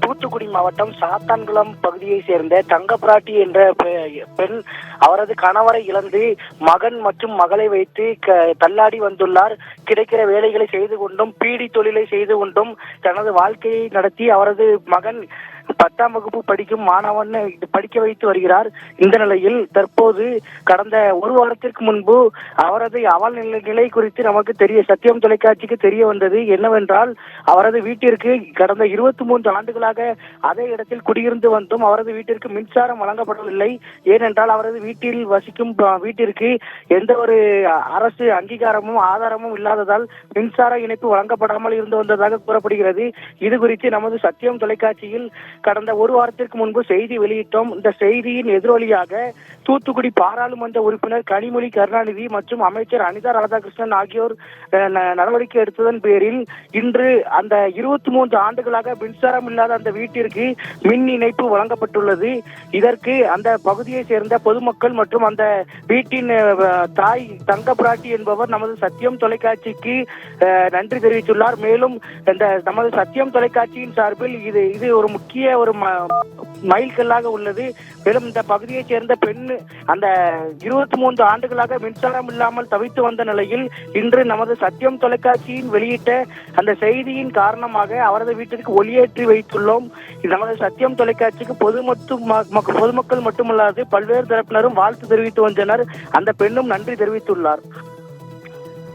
தூத்துக்குடி மாவட்டம் சாத்தான்குளம் பகுதியை சேர்ந்த தங்கப்பிராட்டி என்ற பெண் அவரது கணவரை இழந்து மகன் மற்றும் மகளை வைத்து தள்ளாடி வந்துள்ளார். கிடைக்கிற வேலைகளை செய்து கொண்டும் பீடி தொழிலை செய்து கொண்டும் தனது வாழ்க்கையை நடத்தி அவரது மகன் 10ஆம் வகுப்பு படிக்கும் மாணவன் படிக்க வைத்து வருகிறார். இந்த நிலையில் தற்போது கடந்த ஒரு வாரத்திற்கு முன்பு அவரது அவல் நிலை குறித்து நமக்கு சத்தியம் தொலைக்காட்சிக்கு தெரிய வந்தது. என்னவென்றால், அவரது வீட்டிற்கு கடந்த 23 ஆண்டுகளாக அதே இடத்தில் குடியிருந்து வந்தும் அவரது வீட்டிற்கு மின்சாரம் வழங்கப்படவில்லை. ஏனென்றால் அவரது வீட்டில் வசிக்கும் வீட்டிற்கு எந்த ஒரு அரசு அங்கீகாரமும் ஆதாரமும் இல்லாததால் மின்சார இணைப்பு வழங்கப்படாமல் இருந்து வந்ததாக கூறப்படுகிறது. இது குறித்து நமது சத்தியம் தொலைக்காட்சியில் கடந்த ஒரு வாரத்திற்கு முன்பு செய்தி வெளியிட்டோம். இந்த செய்தியின் எதிரொலியாக தூத்துக்குடி பாராளுமன்ற உறுப்பினர் கனிமொழி கருணாநிதி மற்றும் அமைச்சர் அனிதா ராதாகிருஷ்ணன் ஆகியோர் நடவடிக்கை எடுத்ததன் பேரில் இன்று அந்த 23 ஆண்டுகளாக மின்சாரம் இல்லாத அந்த வீட்டிற்கு மின் இணைப்பு வழங்கப்பட்டுள்ளது. இதற்கு அந்த பகுதியை சேர்ந்த பொதுமக்கள் மற்றும் அந்த வீட்டின் தாய் தங்கப்பிராட்டி என்பவர் நமது சத்தியம் தொலைக்காட்சிக்கு நன்றி தெரிவித்துள்ளார். மேலும் இந்த நமது சத்தியம் தொலைக்காட்சியின் சார்பில் இது ஒரு முக்கிய ஒரு மைல்கல்லாக உள்ளது. மேலும் இந்த பகுதியை சேர்ந்த பெண் அந்த 23 ஆண்டுகளாக மின்சாரம் இல்லாமல் தவித்து வந்த நிலையில் இன்று நமது சத்தியம் தொலைக்காட்சியின் வெளியிட்ட அந்த செய்தியின் காரணமாக அவரது வீட்டிற்கு ஒளியேற்றி வைத்துள்ளோம். நமது சத்தியம் தொலைக்காட்சிக்கு பொதுமக்கள் மட்டுமல்லாது பல்வேறு தரப்பினரும் வாழ்த்து தெரிவித்து வந்தனர். அந்த பெண்ணும் நன்றி தெரிவித்துள்ளார்.